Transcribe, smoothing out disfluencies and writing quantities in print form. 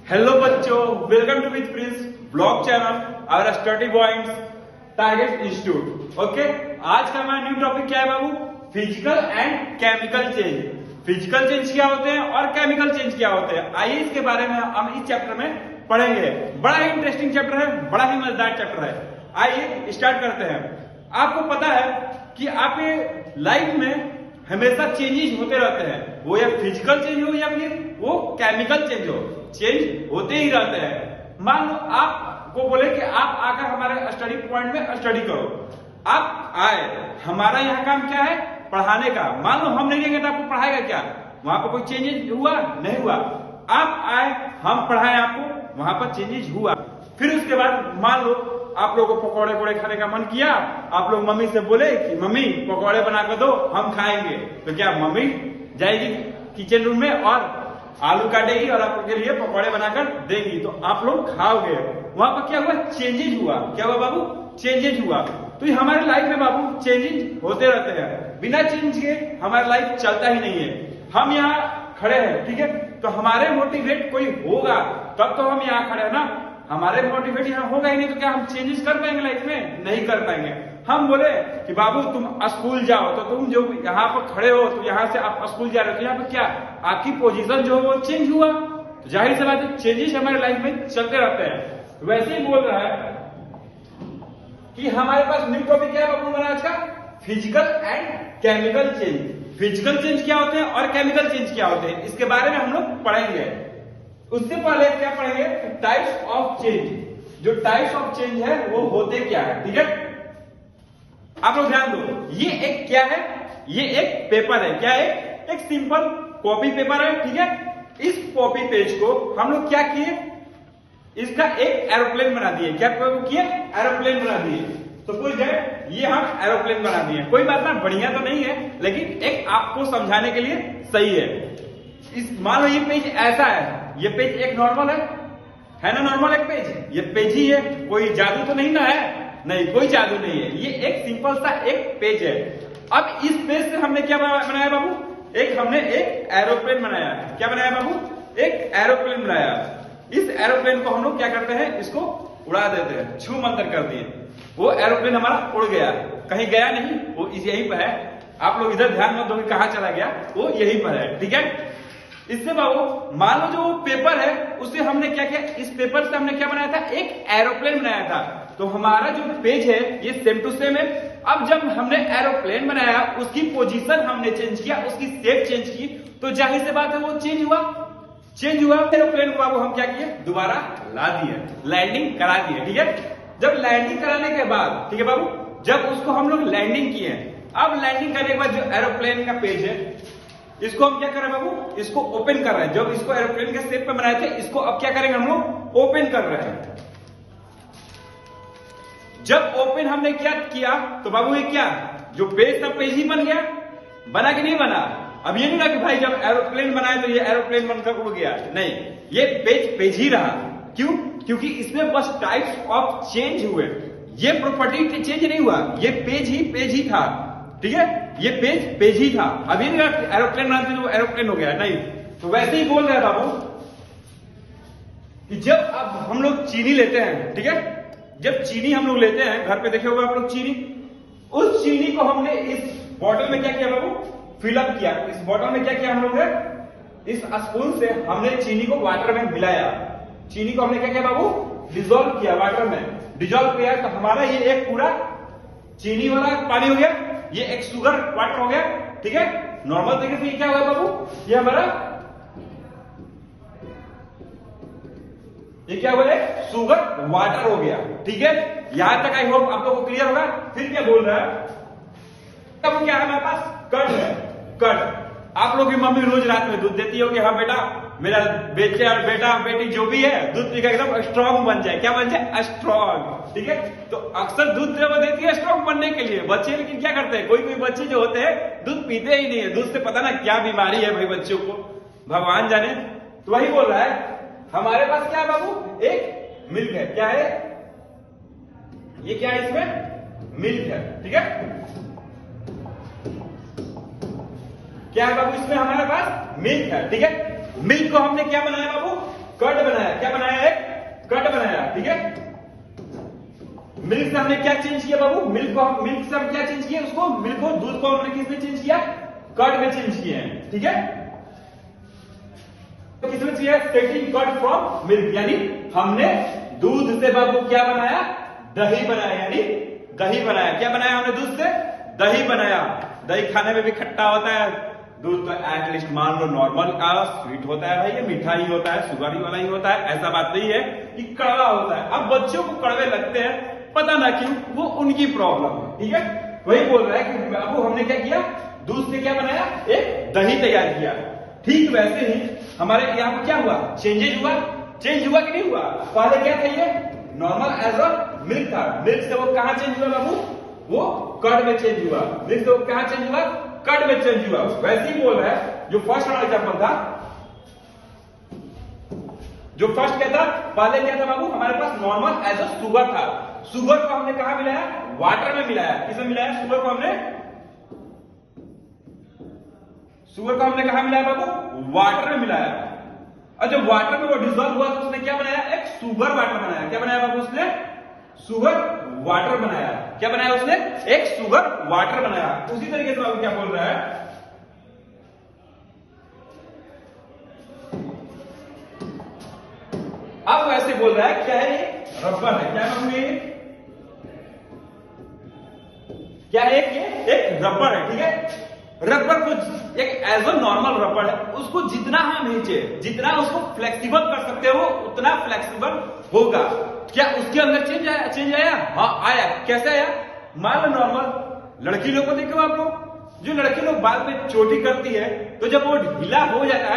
Hello बच्चों, welcome to with Prince blog channel और study points target institute. Okay, आज का हमारा न्यू टॉपिक क्या है बाबू? Physical and chemical change. Physical change क्या होते हैं और केमिकल चेंज क्या होते हैं, आइए इसके बारे में हम इस चैप्टर में पढ़ेंगे। बड़ा ही इंटरेस्टिंग चैप्टर है, बड़ा ही मजेदार चैप्टर है। आइए स्टार्ट करते हैं। आपको पता है कि आपके लाइफ में हमेशा चेंजेस होते रहते हैं, वो या फिजिकल चेंज हो या फिर वो केमिकल चेंज हो, चेंज होते ही रहते हैं। मान लो आपको बोले कि आप आकर हमारे स्टडी पॉइंट में स्टडी करो, आप आए, हमारा यहाँ काम क्या है? पढ़ाने का। मान लो हम नहीं देंगे तो आपको पढ़ाएगा क्या? वहां पर कोई चेंजेस हुआ? नहीं हुआ। आप आए, हम पढ़ाए आपको, वहां पर चेंजेस हुआ। फिर उसके बाद मान लो आप लोगों को पकौड़े वकौड़े खाने का मन किया, आप लोग मम्मी से बोले कि मम्मी पकौड़े बना कर दो, हम खाएंगे। तो क्या मम्मी जाएगी किचन रूम में और आलू काटेगी और आप लोग के लिए पकौड़े बनाकर देगी, तो आप लोग खाओगे। वहां पर क्या हुआ? चेंजेस हुआ। क्या हुआ बाबू? चेंजेस हुआ। तो ये हमारे लाइफ में बाबू चेंजेस होते रहते हैं, बिना चेंज के हमारा लाइफ चलता ही नहीं है। हम यहाँ खड़े हैं, ठीक है, तो हमारे मोटिवेट कोई होगा तब तो हम यहाँ खड़े हैं ना। हमारे मोटिवेट यहाँ होगा ही नहीं तो क्या हम चेंजेस कर पाएंगे लाइफ में? नहीं कर पाएंगे। हम बोले कि बाबू तुम स्कूल जाओ, तो तुम जो यहाँ पर खड़े हो, तो यहाँ से आप स्कूल जा रहे हो, तो यहाँ पर क्या आपकी पोजीशन जो है वो चेंज हुआ, तो जाहिर सी बात है चेंजेस हमारे लाइफ में चलते रहते हैं। वैसे ही बोल रहा है कि हमारे पास न्यू टॉपिक क्या है बाबू हमारा आज का? Physical and chemical change. Physical change क्या होते हैं और केमिकल चेंज क्या होते हैं, इसके बारे में हम लोग पढ़ेंगे। उससे पहले क्या पढ़ेंगे? Types of change. जो टाइप्स ऑफ चेंज है वो होते क्या है, ठीक है? आप लोग ध्यान दो, ये एक क्या है? ये एक पेपर है। क्या है? एक सिंपल कॉपी पेपर है, ठीक है। इस कॉपी पेज को हम लोग क्या किए? इसका एक एरोप्लेन बना दिए। क्या किए? एरोप्लेन बना दिए। सपोज दैट ये हम एरोप्लेन बना दिए। कोई बात ना, बढ़िया तो नहीं है, लेकिन एक आपको समझाने के लिए सही है। इस मान लो ये पेज ऐसा है, ये पेज एक नॉर्मल है ना? नॉर्मल एक पेज, ये पेज ही है, कोई जादू तो नहीं ना है? नहीं, कोई जादू नहीं है, ये एक सिंपल सा एक पेज है। अब इस पेज से हमने क्या बनाया बाबू? एक हमने एक एरोप्लेन बनाया। क्या बनाया बाबू? एक एरोप्लेन बनाया। इस एरोप्लेन को हम लोग क्या करते हैं? इसको उड़ा देते हैं, छू मंतर कर दिए, वो एरोप्लेन हमारा उड़ गया। कहीं गया नहीं, वो यहीं पर है। आप लोग इधर ध्यान मत दो कि कहां चला गया, वो यहीं पर है, ठीक है। इससे बाबू मान लो जो पेपर है उससे हमने क्या किया? इस पेपर से हमने क्या बनाया था? एक एरोप्लेन बनाया था। तो हमारा जो पेज है ये सेम टू सेम है। अब जब हमने एरोप्लेन बनाया, उसकी पोजीशन हमने चेंज किया, उसकी शेप चेंज की, तो जाहिर सी बात है वो चेंज हुआ। चेंज हुआ, एरोप्लेन को बाबू हम क्या किए? दोबारा ला दिए, लैंडिंग करा दिए, ठीक है। जब लैंडिंग कराने के बाद, ठीक है बाबू, जब उसको हम लोग लैंडिंग किए, अब लैंडिंग करने के बाद जो एरोप्लेन का पेज है इसको हम क्या कर रहे हैं बाबू? इसको ओपन कर रहे हैं। जब इसको एरोप्लेन के शेप में बनाए थे, इसको अब क्या करेंगे? हम लोग ओपन कर रहे हैं। जब ओपन हमने क्या किया तो बाबू ये क्या? जो पेज था पेज ही बन गया। बना कि नहीं बना? अब ये नहीं ना कि भाई जब एरोप्लेन बनाए तो ये एरोप्लेन बनकर उड़ गया, नहीं, ये पेज ही रहा। क्यों? क्योंकि इसमें बस टाइप्स ऑफ चेंज हुए, ये प्रॉपर्टी चेंज नहीं हुआ, ये पेज ही था, ठीक है। ये पेज ही था। अभी एरोप्लेन बनाते तो एरोप्लेन हो गया, नहीं। तो वैसे ही बोल रहा था वो कि जब अब हम लोग चीनी लेते हैं, ठीक है, जब चीनी हम लोग लेते हैं, घर पे देखे होगा आप लोग चीनी, उस चीनी को हमने इस बॉटल में क्या किया बाबू? फिलअप किया। इस बॉटल में क्या किया हम लोग ने? इस स्पून से हमने चीनी को वाटर में मिलाया। चीनी को हमने क्या किया बाबू? डिजोल्व किया वाटर में। डिजोल्व किया तो हमारा ये एक पूरा चीनी वाला पानी हो गया, ये एक शुगर वाटर हो गया, ठीक है। नॉर्मल तरीके से ये क्या होगा बाबू? ये हमारा ये क्या हुआ? शुगर वाटर हो गया, ठीक है। यहां तक आई होप आप लोगों को क्लियर होगा। फिर क्या बोल रहा है? अब क्या है हमारे पास? कर्ड है, कर्ड। आप लोग की मम्मी रोज रात में दूध देती हो कि हाँ बेटा, मेरा बेटा बेटी जो भी है दूध पीकर एकदम स्ट्रांग बन जाए। क्या बन जाए? स्ट्रांग, ठीक है। तो अक्सर दूध देती है स्ट्रांग बनने के लिए बच्चे, लेकिन क्या करते हैं? कोई बच्चे जो होते हैं दूध पीते ही नहीं है। दूध से पता ना क्या बीमारी है भाई बच्चों को, भगवान जाने। तो वही बोल रहा है हमारे पास क्या है बाबू? एक मिल्क है। क्या है ये? क्या है इसमें? मिल्क है, ठीक है। क्या है बाबू? इसमें हमारे पास मिल्क है, ठीक है। मिल्क को हमने क्या बनाया बाबू? कर्ड बनाया। क्या से हमने क्या चेंज किया बाबू, मिल्क से हम क्या चेंज किया, उसको मिल्क को, दूध को हमने किसमें चेंज किया, कर्ड में चेंज किए हैं, ठीक है। तो किसमें चाहिए, टेकिंग कर्ड फ्रॉम मिल्क, यानी हमने दूध से बाबू क्या बनाया, दही बनाया, यानी दही बनाया। क्या बनाया हमने, दूध से दही बनाया। दही खाने में भी खट्टा होता है, दूध तो एटलीस्ट मान लो नॉर्मल स्वीट होता है भाई, ये मीठा ही होता है, शुगर वाला ही होता है, ऐसा बात नहीं है कि कड़वा होता है। अब बच्चों को कड़वे लगते हैं, पता ना क्यों, वो उनकी प्रॉब्लम है, ठीक है। वही बोल रहा है कि बाबू हमने क्या किया, दूध से क्या बनाया, एक दही तैयार किया। ठीक वैसे ही हमारे यहाँ पर क्या हुआ, चेंज हुआ कि नहीं हुआ। पहले क्या था, ये नॉर्मल एज अ मिल्क था, मिल्क से वो कहां चेंज हुआ बाबू, वो कर्ड में चेंज हुआ। मिल्क से वो कहां चेंज हुआ, कर्ड में चेंज हुआ। वैसे ही बोल रहा है जो फर्स्ट वाला एग्जांपल था, जो फर्स्ट क्या था, पहले क्या था बाबू, हमारे पास नॉर्मल एज अ शुगर था। शुगर को हमने कहां मिलाया, वाटर में मिलाया। किसमें मिलाया, शुगर को हमने कहां मिलाया बाबू, वाटर में मिलाया। और जब वाटर में वो डिसॉल्व हुआ तो उसने क्या बनाया, एक शुगर वाटर बनाया। क्या बनाया बाबू उसने, शुगर वाटर बनाया। क्या बनाया उसने, एक शुगर वाटर बनाया। उसी तरीके से बाबू क्या बोल रहा है, अब वैसे बोल रहा है, क्या है ये, रबर है। क्या बाबू ये, क्या है, एक रबर है, ठीक है। रबर को एक एज अ नॉर्मल रबर है, उसको जितना हम नीचे, जितना उसको फ्लेक्सिबल कर सकते हो उतना फ्लेक्सिबल होगा। क्या उसके अंदर चेंज आया, हाँ आया। कैसे आया, मान लो नॉर्मल लड़की लोग को देखो, आपको जो लड़की लोग बाद में चोटी करती है, तो जब वो ढीला हो जाता है